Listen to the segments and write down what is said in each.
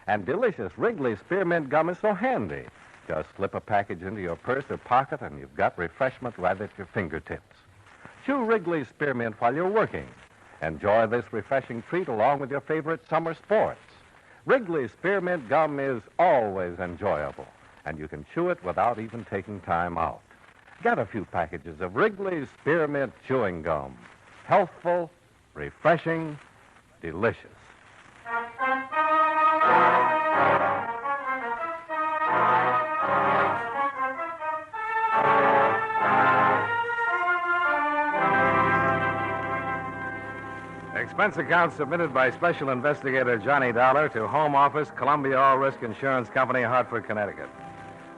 And delicious Wrigley Spearmint Gum is so handy. Just slip a package into your purse or pocket, and you've got refreshment right at your fingertips. Chew Wrigley Spearmint while you're working. Enjoy this refreshing treat along with your favorite summer sports. Wrigley Spearmint Gum is always enjoyable, and you can chew it without even taking time out. Get a few packages of Wrigley Spearmint Chewing Gum. Healthful, refreshing, delicious. Expense account submitted by Special Investigator Johnny Dollar to Home Office, Columbia All Risk Insurance Company, Hartford, Connecticut.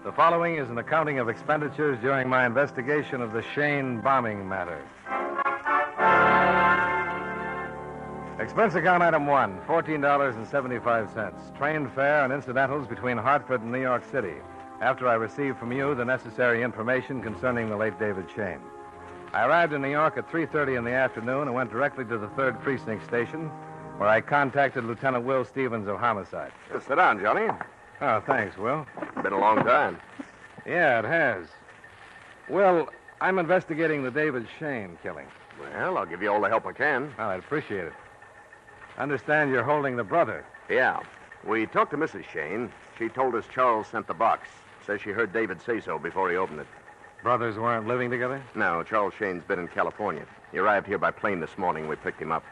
The following is an accounting of expenditures during my investigation of the Shane bombing matter. Expense account item 1, $14.75. Train fare and incidentals between Hartford and New York City, after I received from you the necessary information concerning the late David Shane. I arrived in New York at 3:30 in the afternoon and went directly to the 3rd Precinct Station, where I contacted Lieutenant Will Stevens of Homicide. Sit down, Johnny. Oh, thanks, Will. Been a long time. Yeah, it has. Will, I'm investigating the David Shane killing. Well, I'll give you all the help I can. Well, I'd appreciate it. I understand you're holding the brother. Yeah. We talked to Mrs. Shane. She told us Charles sent the box. Says she heard David say so before he opened it. Brothers weren't living together? No, Charles Shane's been in California. He arrived here by plane this morning. We picked him up.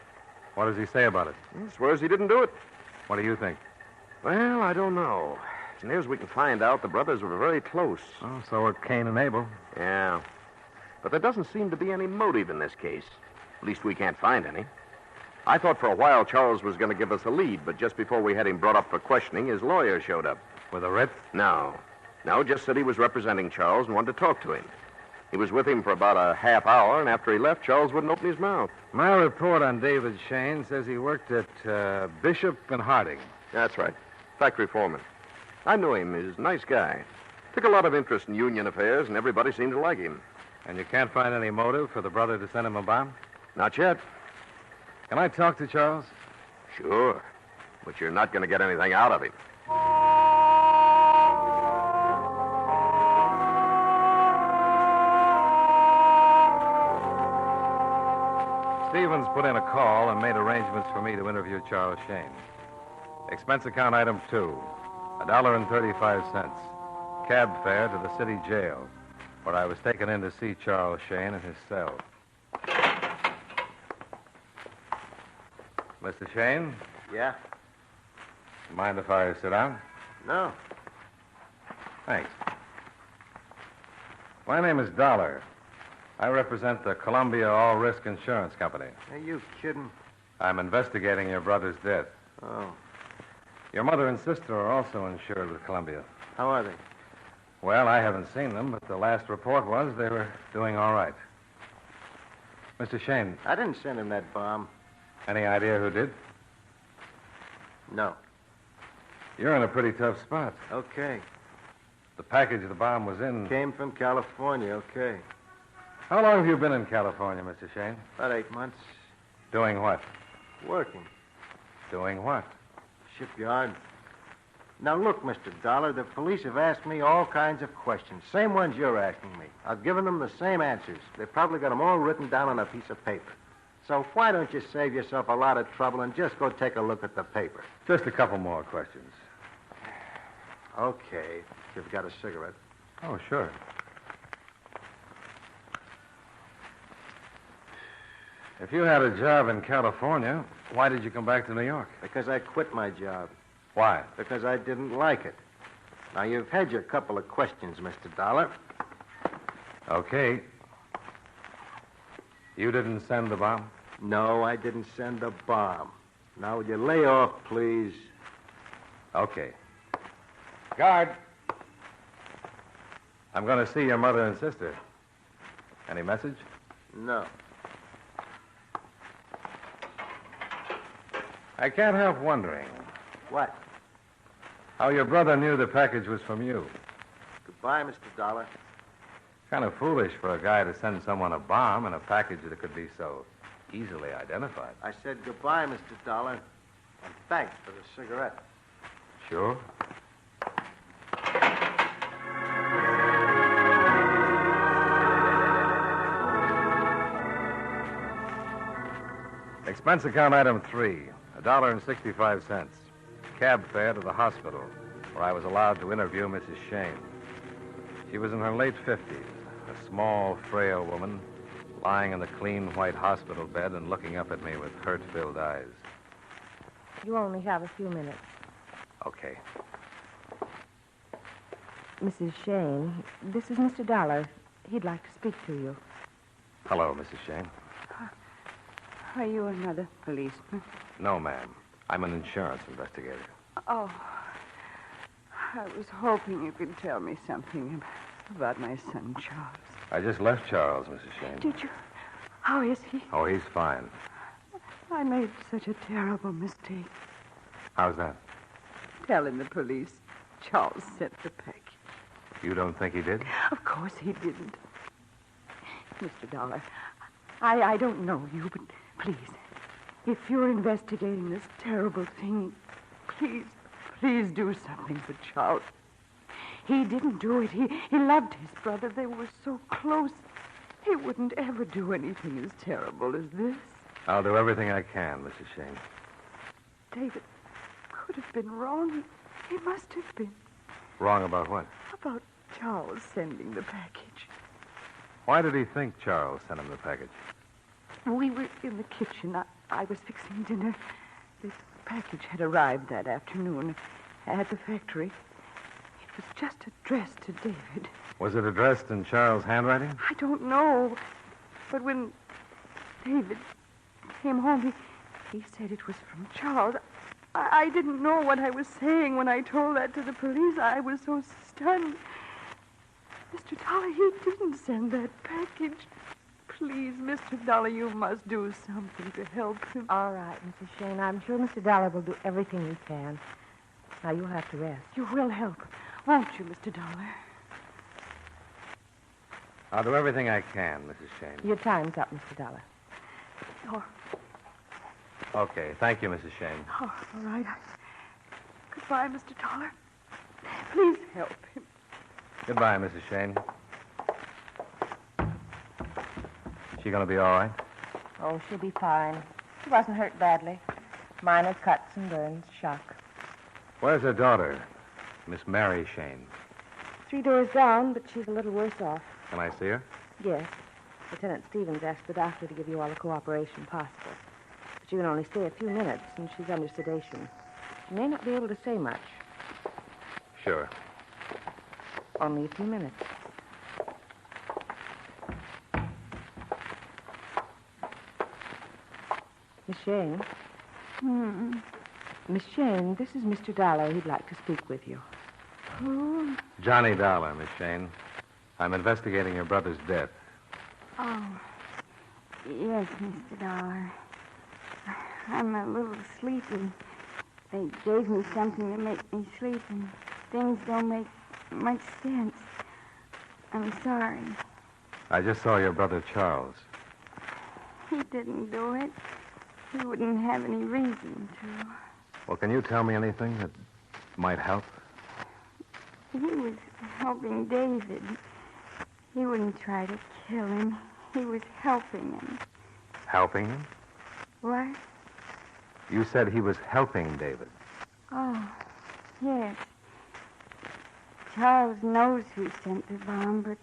What does he say about it? He swears he didn't do it. What do you think? Well, I don't know. As near as we can find out, the brothers were very close. Oh, so were Cain and Abel. Yeah. But there doesn't seem to be any motive in this case. At least we can't find any. I thought for a while Charles was going to give us a lead, but just before we had him brought up for questioning, his lawyer showed up. With a writ? No, just said he was representing Charles and wanted to talk to him. He was with him for about a half hour, and after he left, Charles wouldn't open his mouth. My report on David Shane says he worked at Bishop and Harding. That's right. Factory foreman. I knew him. He's a nice guy. Took a lot of interest in union affairs, and everybody seemed to like him. And you can't find any motive for the brother to send him a bomb? Not yet. Can I talk to Charles? Sure. But you're not going to get anything out of him. Stevens put in a call and made arrangements for me to interview Charles Shane. Expense account item 2, $1.35. Cab fare to the city jail, where I was taken in to see Charles Shane in his cell. Mr. Shane? Yeah? Mind if I sit down? No. Thanks. My name is Dollar. I represent the Columbia All Risk Insurance Company. Are you kidding? I'm investigating your brother's death. Oh. Your mother and sister are also insured with Columbia. How are they? Well, I haven't seen them, but the last report was they were doing all right. Mr. Shane. I didn't send him that bomb. Any idea who did? No. You're in a pretty tough spot. Okay. The package the bomb was in... Came from California, okay. How long have you been in California, Mr. Shane? About 8 months. Doing what? Working. Doing what? Shipyard. Now, look, Mr. Dollar, the police have asked me all kinds of questions. Same ones you're asking me. I've given them the same answers. They've probably got them all written down on a piece of paper. So why don't you save yourself a lot of trouble and just go take a look at the paper? Just a couple more questions. Okay. If you've got a cigarette. Oh, sure. If you had a job in California, why did you come back to New York? Because I quit my job. Why? Because I didn't like it. Now, you've had your couple of questions, Mr. Dollar. Okay. You didn't send the bomb? No, I didn't send the bomb. Now, would you lay off, please? Okay. Guard. I'm going to see your mother and sister. Any message? No. I can't help wondering What? how your brother knew the package was from you. Goodbye, Mr. Dollar. Kind of foolish for a guy to send someone a bomb in a package that could be so easily identified. I said goodbye, Mr. Dollar, and thanks for the cigarette. Sure. Expense account item 3, $1.65. Cab fare to the hospital, where I was allowed to interview Mrs. Shane. She was in her late 50s, a small, frail woman, lying in the clean white hospital bed and looking up at me with hurt-filled eyes. You only have a few minutes. Okay. Mrs. Shane, this is Mr. Dollar. He'd like to speak to you. Hello, Mrs. Shane. Are you another policeman? No, ma'am. I'm an insurance investigator. Oh, I was hoping you could tell me something about my son, Charles. I just left Charles, Mrs. Shane. Did you? How is he? Oh, he's fine. I made such a terrible mistake. How's that? Telling the police Charles sent the package. You don't think he did? Of course he didn't. Mr. Dollar, I don't know you, but please, if you're investigating this terrible thing, please do something for Charles. He didn't do it. He loved his brother. They were so close. He wouldn't ever do anything as terrible as this. I'll do everything I can, Mrs. Shane. David could have been wrong. He must have been. Wrong about what? About Charles sending the package. Why did he think Charles sent him the package? We were in the kitchen. I was fixing dinner. This package had arrived that afternoon at the factory. It was just addressed to David. Was it addressed in Charles' handwriting? I don't know. But when David came home, he said it was from Charles. I didn't know what I was saying when I told that to the police. I was so stunned. Mr. Dollar, he didn't send that package. Please, Mr. Dollar, you must do something to help him. All right, Mrs. Shane. I'm sure Mr. Dollar will do everything he can. Now, you'll have to rest. You will help, won't you, Mr. Dollar? I'll do everything I can, Mrs. Shane. Your time's up, Mr. Dollar. Oh, Okay, thank you, Mrs. Shane. all right. Goodbye, Mr. Dollar. Please help him. Goodbye, Mrs. Shane. She gonna be all right? Oh, she'll be fine. She wasn't hurt badly. Minor cuts and burns, shock. Where's her daughter, Miss Mary Shane? 3 doors down, but she's a little worse off. Can I see her? Yes. Lieutenant Stevens asked the doctor to give you all the cooperation possible. But you can only stay a few minutes, and she's under sedation. She may not be able to say much. Sure. Only a few minutes. Miss Shane? Miss Shane, this is Mr. Dollar. He'd like to speak with you. Who? Johnny Dollar, Miss Shane. I'm investigating your brother's death. Oh, yes, Mr. Dollar. I'm a little sleepy. They gave me something to make me sleep, and things don't make much sense. I'm sorry. I just saw your brother Charles. He didn't do it. He wouldn't have any reason to. Well, can you tell me anything that might help? He was helping David. He wouldn't try to kill him. He was helping him. Helping him? What? You said he was helping David. Oh, yes. Charles knows who sent the bomb, but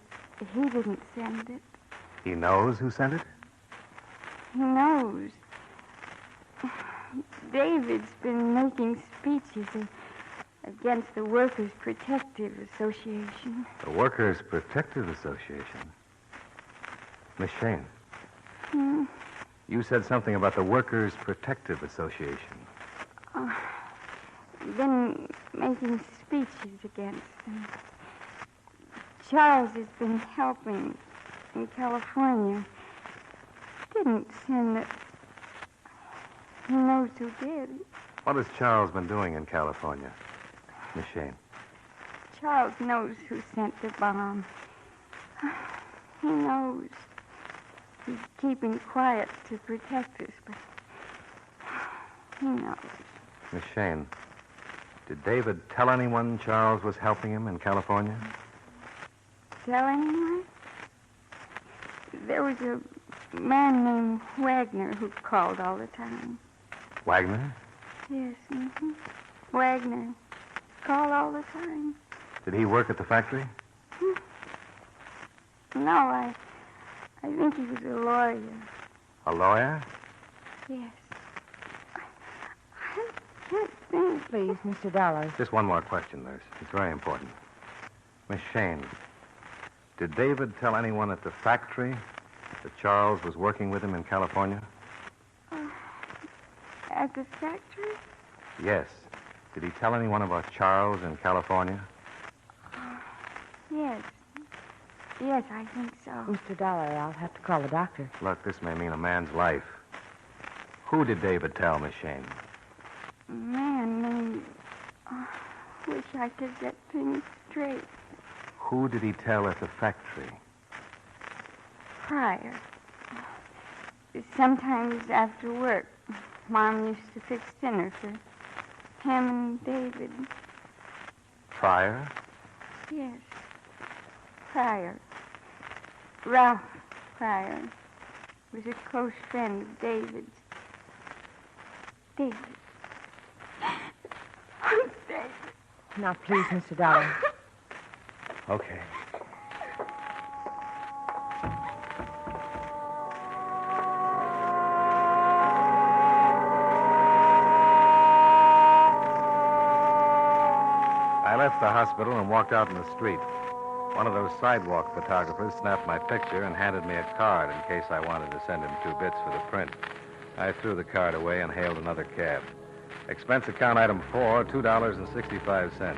he didn't send it. He knows who sent it? He knows. David's been making speeches against the Workers' Protective Association. The Workers' Protective Association? Miss Shane. You said something about the Workers' Protective Association. Been making speeches against them. Charles has been helping in California. Didn't send it. He knows who did. What has Charles been doing in California, Miss Shane? Charles knows who sent the bomb. He knows. He's keeping quiet to protect us, but he knows. Miss Shane, Did David tell anyone Charles was helping him in California? Tell anyone? There was a man named Wagner who called all the time. Wagner? Yes, Wagner. Called all the time. Did he work at the factory? No, I think he was a lawyer. A lawyer? Yes. I can't think. Please, Mr. Dollar. Just one more question, nurse. It's very important. Miss Shane, did David tell anyone at the factory that Charles was working with him in California? At the factory? Yes. Did he tell anyone about Charles in California? Yes. Yes, I think so. Mr. Dollar, I'll have to call the doctor. Look, this may mean a man's life. Who did David tell, Miss Shane? A man named... wish I could get things straight. Who did he tell at the factory? Pryor. Sometimes after work, Mom used to fix dinner for him and David. Pryor? Yes. Pryor. Ralph Pryor was a close friend of David's. David. David. Now, please, Mr. Dollar. Okay. I left the hospital and walked out in the street. One of those sidewalk photographers snapped my picture and handed me a card in case I wanted to send him 2 bits for the print. I threw the card away and hailed another cab. Expense account item 4, $2.65.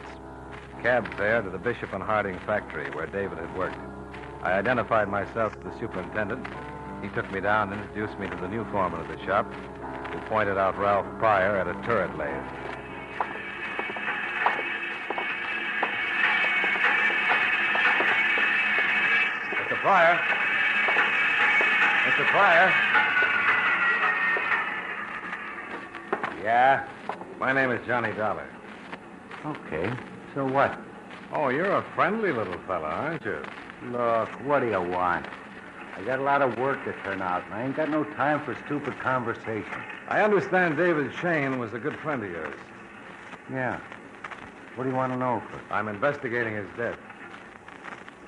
Cab fare to the Bishop and Harding factory where David had worked. I identified myself to the superintendent. He took me down and introduced me to the new foreman of the shop, who pointed out Ralph Pryor at a turret lathe. Mr. Pryor. Mr. Pryor. Yeah? My name is Johnny Dollar. Okay. So what? Oh, you're a friendly little fella, aren't you? Look, what do you want? I got a lot of work to turn out, and I ain't got no time for stupid conversation. I understand David Shane was a good friend of yours. Yeah. What do you want to know, Chris? I'm investigating his death.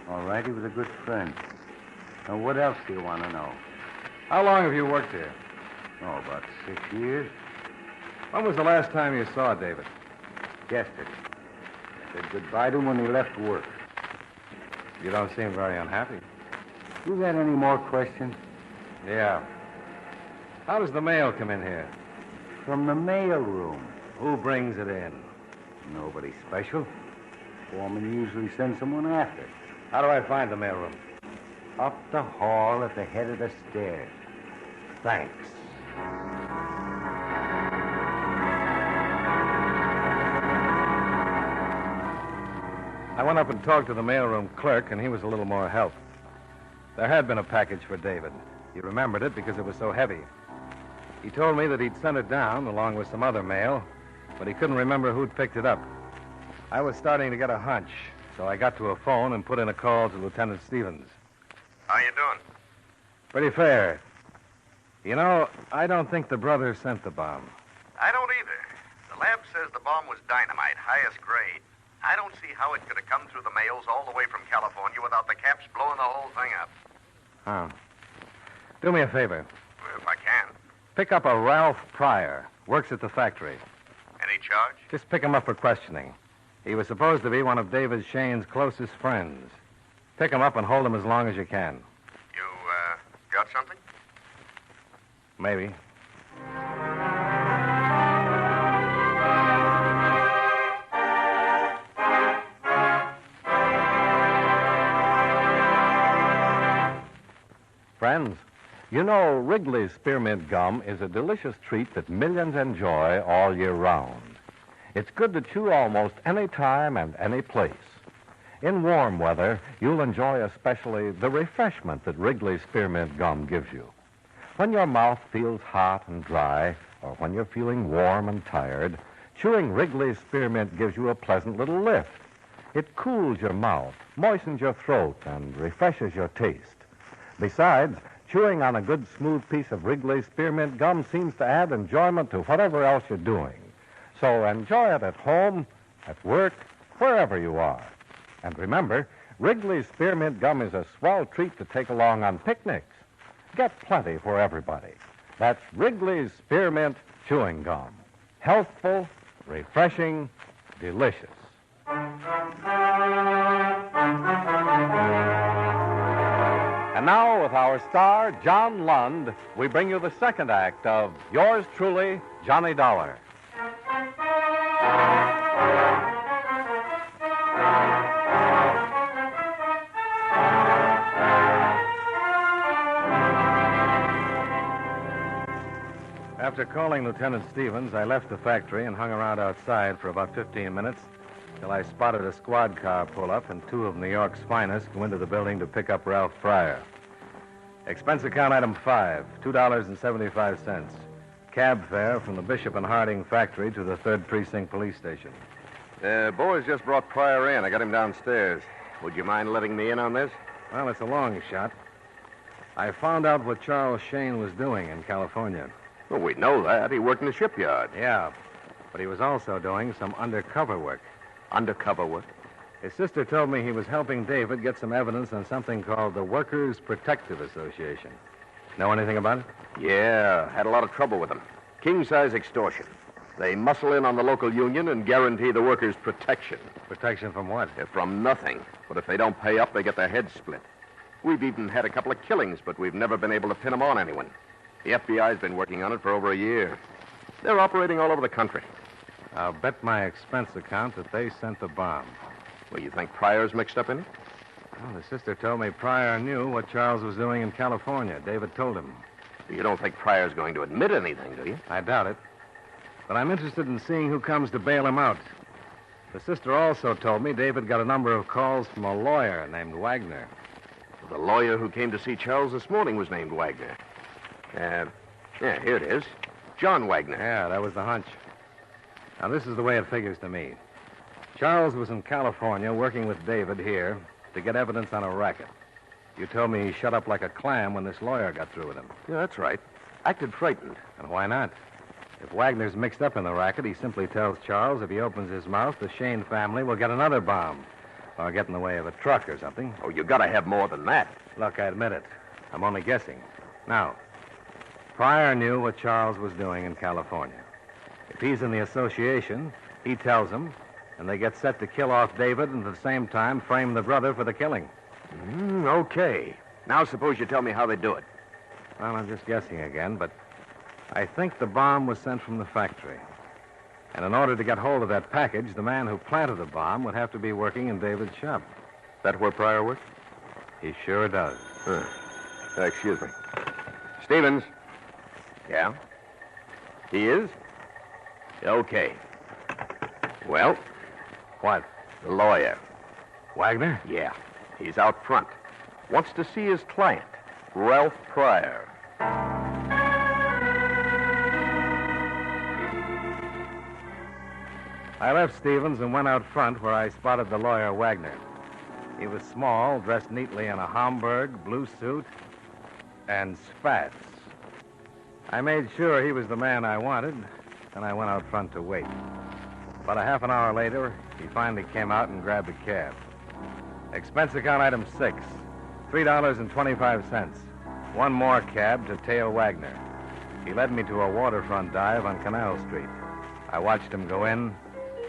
All right, he was a good friend. Now, what else do you want to know? How long have you worked here? Oh, about 6 years. When was the last time you saw David? Yesterday. Said goodbye to him when he left work. You don't seem very unhappy. You got any more questions? Yeah. How does the mail come in here? From the mail room. Who brings it in? Nobody special. Foreman usually sends someone after. How do I find the mail room? Up the hall at the head of the stairs. Thanks. I went up and talked to the mailroom clerk, and he was a little more help. There had been a package for David. He remembered it because it was so heavy. He told me that he'd sent it down along with some other mail, but he couldn't remember who'd picked it up. I was starting to get a hunch, so I got to a phone and put in a call to Lieutenant Stevens. How you doing? Pretty fair. You know, I don't think the brothers sent the bomb. I don't either. The lab says the bomb was dynamite, highest grade. I don't see how it could have come through the mails all the way from California without the caps blowing the whole thing up. Oh. Do me a favor. If I can. Pick up a Ralph Pryor. Works at the factory. Any charge? Just pick him up for questioning. He was supposed to be one of David Shane's closest friends. Pick him up and hold him as long as you can. You, got something? Maybe. Friends, you know Wrigley's Spearmint Gum is a delicious treat that millions enjoy all year round. It's good to chew almost any time and any place. In warm weather, you'll enjoy especially the refreshment that Wrigley's Spearmint Gum gives you. When your mouth feels hot and dry, or when you're feeling warm and tired, Chewing Wrigley's spearmint gives you a pleasant little lift. It cools your mouth, moistens your throat, and refreshes your taste. Besides, chewing on a good smooth piece of Wrigley's spearmint gum seems to add enjoyment to whatever else you're doing. So enjoy it at home, at work, wherever you are. And remember, Wrigley's spearmint gum is a swell treat to take along on picnics. Get plenty for everybody. That's Wrigley's spearmint chewing gum. Healthful, refreshing, delicious. And now, with our star, John Lund, we bring you the second act of Yours Truly, Johnny Dollar. After calling Lieutenant Stevens, I left the factory and hung around outside for about 15 minutes till I spotted a squad car pull up and two of New York's finest go into the building to pick up Ralph Pryor. Expense account item 5, $2.75. Cab fare from the Bishop and Harding factory to the 3rd Precinct Police Station. Boys just brought Pryor in. I got him downstairs. Would you mind letting me in on this? Well, it's a long shot. I found out what Charles Shane was doing in California. Well, we know that. He worked in the shipyard. Yeah, but he was also doing some undercover work. Undercover work? His sister told me he was helping David get some evidence on something called the Workers' Protective Association. Know anything about it? Yeah, had a lot of trouble with them. King-size extortion. They muscle in on the local union and guarantee the workers protection. Protection from what? From nothing. But if they don't pay up, they get their heads split. We've even had a couple of killings, but we've never been able to pin them on anyone. The FBI's been working on it for over a year. They're operating all over the country. I'll bet my expense account that they sent the bomb. Well, you think Pryor's mixed up in it? Well, the sister told me Pryor knew what Charles was doing in California. David told him. You don't think Pryor's going to admit anything, do you? I doubt it. But I'm interested in seeing who comes to bail him out. The sister also told me David got a number of calls from a lawyer named Wagner. The lawyer who came to see Charles this morning was named Wagner. Yeah, here it is. John Wagner. Yeah, that was the hunch. Now, this is the way it figures to me. Charles was in California working with David here to get evidence on a racket. You told me he shut up like a clam when this lawyer got through with him. Yeah, that's right. Acted frightened. And why not? If Wagner's mixed up in the racket, he simply tells Charles if he opens his mouth, the Shane family will get another bomb. Or get in the way of a truck or something. Oh, you gotta have more than that. Look, I admit it. I'm only guessing. Now, Pryor knew what Charles was doing in California. If he's in the association, he tells them, and they get set to kill off David and at the same time frame the brother for the killing. Okay. Now suppose you tell me how they do it. Well, I'm just guessing again, but I think the bomb was sent from the factory. And in order to get hold of that package, the man who planted the bomb would have to be working in David's shop. That where Pryor works? He sure does. Excuse me. Stevens. Yeah? He is? Okay. Well? What? The lawyer. Wagner? Yeah. He's out front. Wants to see his client, Ralph Pryor. I left Stevens and went out front where I spotted the lawyer, Wagner. He was small, dressed neatly in a Homburg, blue suit, and spats. I made sure he was the man I wanted, and I went out front to wait. About a half an hour later, he finally came out and grabbed a cab. Expense account item 6, $3.25. One more cab to tail Wagner. He led me to a waterfront dive on Canal Street. I watched him go in,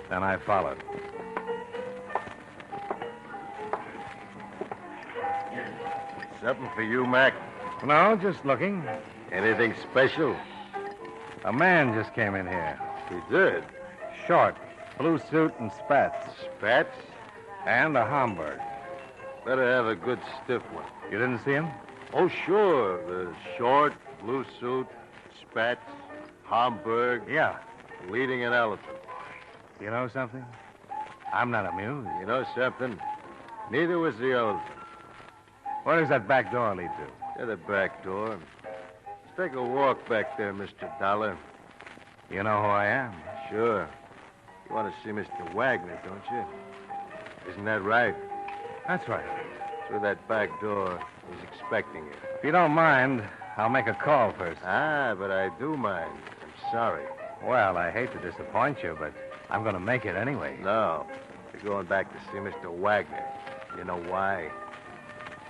then I followed. Something for you, Mac? No, just looking. Anything special? A man just came in here. He did. Short, blue suit and spats. Spats? And a Homburg. Better have a good stiff one. You didn't see him? Oh, sure. The short, blue suit, spats, Homburg. Yeah. Leading an elephant. You know something? I'm not amused. You know something? Neither was the elephant. Where does that back door lead to? To the back door. Let's take a walk back there, Mr. Dollar. You know who I am? Sure. You want to see Mr. Wagner, don't you? Isn't that right? That's right. Through that back door. He's expecting you. If you don't mind, I'll make a call first. Ah, but I do mind. I'm sorry. Well, I hate to disappoint you, but I'm going to make it anyway. No. You're going back to see Mr. Wagner. You know why?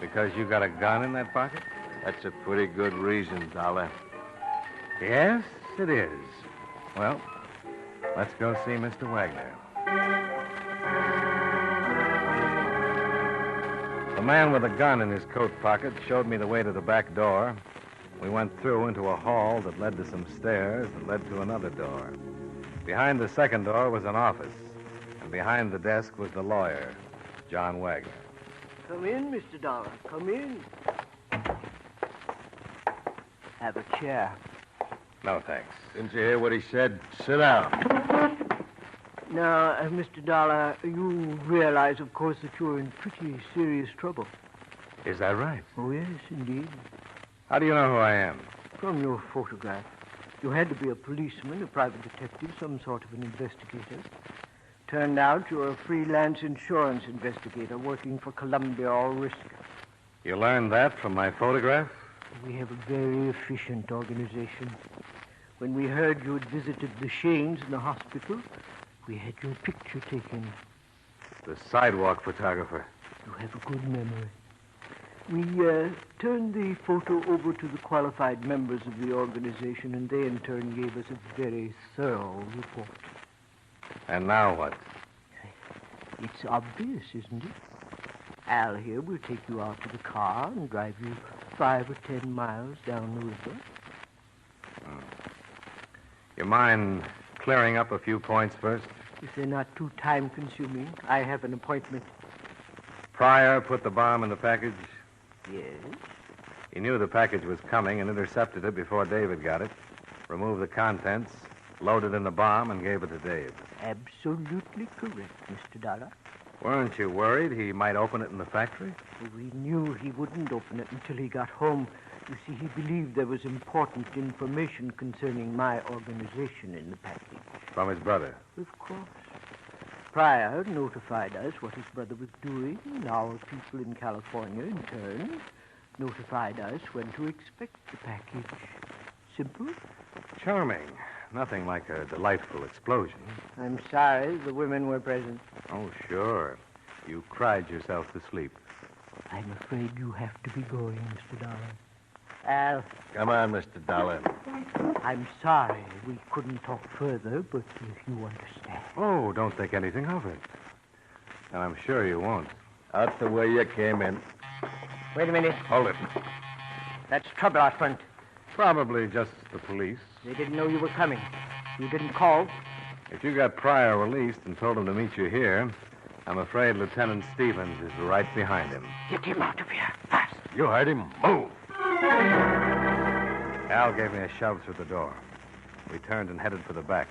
Because you got a gun in that pocket? That's a pretty good reason, Dollar. Yes, it is. Well, let's go see Mr. Wagner. The man with a gun in his coat pocket showed me the way to the back door. We went through into a hall that led to some stairs that led to another door. Behind the second door was an office, and behind the desk was the lawyer, John Wagner. Come in, Mr. Dollar. Come in. Have a chair. No, thanks. Didn't you hear what he said? Sit down. Now, Mr. Dollar, you realize, of course, that you're in pretty serious trouble. Is that right? Oh, yes, indeed. How do you know who I am? From your photograph. You had to be a policeman, a private detective, some sort of an investigator. Turned out you're a freelance insurance investigator working for Columbia All Risk. You learned that from my photograph? We have a very efficient organization. When we heard you had visited the Shanes in the hospital, we had your picture taken. The sidewalk photographer. You have a good memory. We turned the photo over to the qualified members of the organization, and they in turn gave us a very thorough report. And now what? It's obvious, isn't it? Al here will take you out to the car and drive you 5 or 10 miles down the river. You mind clearing up a few points first? If they're not too time-consuming, I have an appointment. Pryor put the bomb in the package. Yes? He knew the package was coming and intercepted it before David got it, removed the contents, loaded in the bomb, and gave it to Dave. Absolutely correct, Mr. Dollar. Weren't you worried he might open it in the factory? We knew he wouldn't open it until he got home. You see, he believed there was important information concerning my organization in the package. From his brother? Of course. Pryor notified us what his brother was doing, and our people in California, in turn, notified us when to expect the package. Simple? Charming. Nothing like a delightful explosion. I'm sorry the women were present. Oh, sure. You cried yourself to sleep. I'm afraid you have to be going, Mr. Dollar. Al. Come on, Mr. Dollar. I'm sorry we couldn't talk further, but if you understand. Oh, don't think anything of it. And I'm sure you won't. Out the way you came in. Wait a minute. Hold it. That's trouble out front. Probably just the police. They didn't know you were coming. You didn't call. If you got Pryor released and told him to meet you here, I'm afraid Lieutenant Stevens is right behind him. Get him out of here, fast. You heard him. Move. Al gave me a shove through the door. We turned and headed for the back.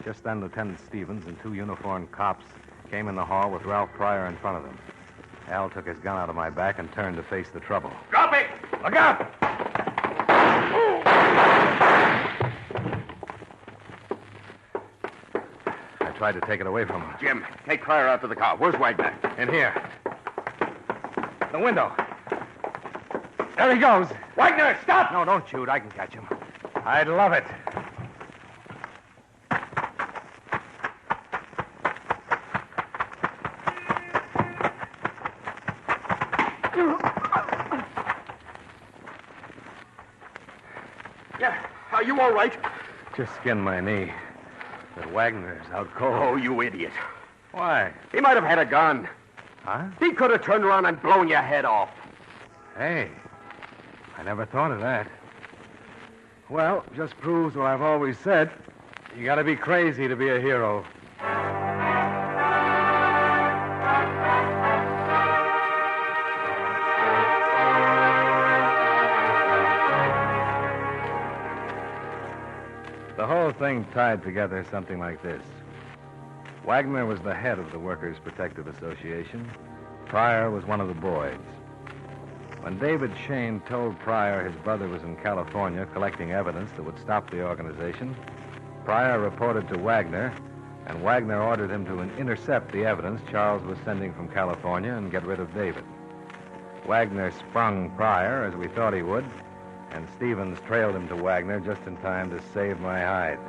Just then, Lieutenant Stevens and 2 uniformed cops came in the hall with Ralph Pryor in front of them. Al took his gun out of my back and turned to face the trouble. Drop it! Look out! I tried to take it away from him. Jim, take Pryor out to the car. Where's Wagner? In here. The window. There he goes. Wagner, stop! No, don't shoot. I can catch him. I'd love it. Yeah, are you all right? Just skinned my knee. But Wagner's out cold. Oh, you idiot. Why? He might have had a gun. Huh? He could have turned around and blown your head off. Hey, I never thought of that. Well, just proves what I've always said. You gotta be crazy to be a hero. The whole thing tied together something like this. Wagner was the head of the Workers' Protective Association. Pryor was one of the boys. When David Shane told Pryor his brother was in California collecting evidence that would stop the organization, Pryor reported to Wagner and Wagner ordered him to intercept the evidence Charles was sending from California and get rid of David. Wagner sprung Pryor, as we thought he would, and Stevens trailed him to Wagner just in time to save my hide.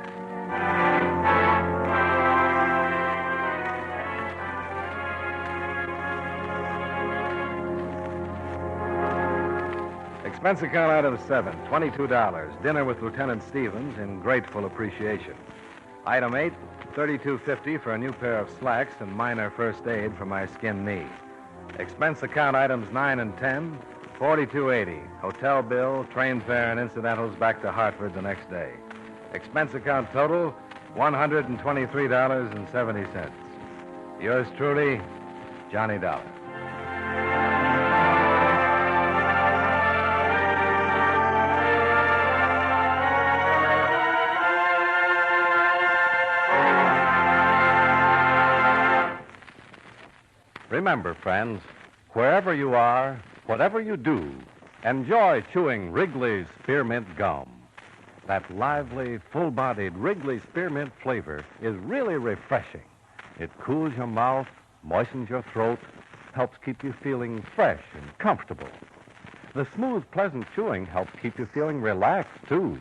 Expense account item 7, $22. Dinner with Lieutenant Stevens in grateful appreciation. Item 8, $32.50 for a new pair of slacks and minor first aid for my skinned knee. Expense account items 9 and 10, $42.80. Hotel bill, train fare, and incidentals back to Hartford the next day. Expense account total, $123.70. Yours truly, Johnny Dollar. Remember, friends, wherever you are, whatever you do, enjoy chewing Wrigley's Spearmint Gum. That lively, full-bodied Wrigley Spearmint flavor is really refreshing. It cools your mouth, moistens your throat, helps keep you feeling fresh and comfortable. The smooth, pleasant chewing helps keep you feeling relaxed, too.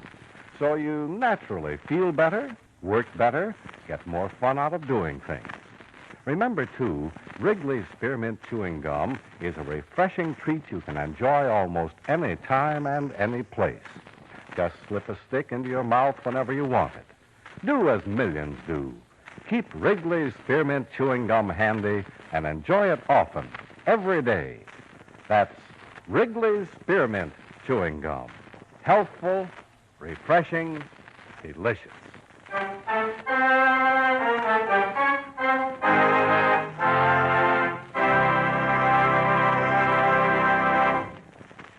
So you naturally feel better, work better, get more fun out of doing things. Remember, too, Wrigley's Spearmint Chewing Gum is a refreshing treat you can enjoy almost any time and any place. Just slip a stick into your mouth whenever you want it. Do as millions do. Keep Wrigley's Spearmint Chewing Gum handy and enjoy it often, every day. That's Wrigley's Spearmint Chewing Gum. Healthful, refreshing, delicious.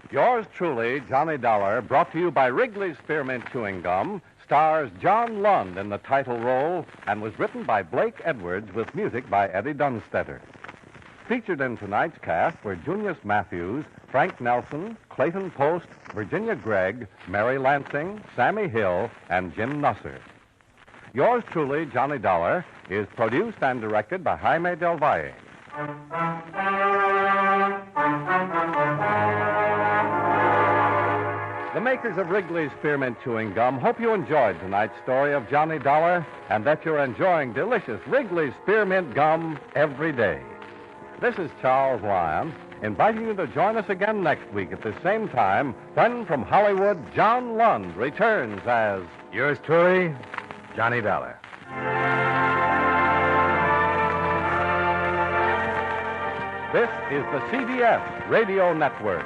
Yours truly, Johnny Dollar, brought to you by Wrigley's Spearmint Chewing Gum, stars John Lund in the title role and was written by Blake Edwards with music by Eddie Dunstetter. Featured in tonight's cast were Junius Matthews, Frank Nelson, Clayton Post, Virginia Gregg, Mary Lansing, Sammy Hill, and Jim Nusser. Yours truly, Johnny Dollar, is produced and directed by Jaime Del Valle. The makers of Wrigley's Spearmint Chewing Gum hope you enjoyed tonight's story of Johnny Dollar and that you're enjoying delicious Wrigley's Spearmint Gum every day. This is Charles Lyons, inviting you to join us again next week at the same time when from Hollywood, John Lund returns as yours truly, Johnny Dollar. This is the CBS Radio Network.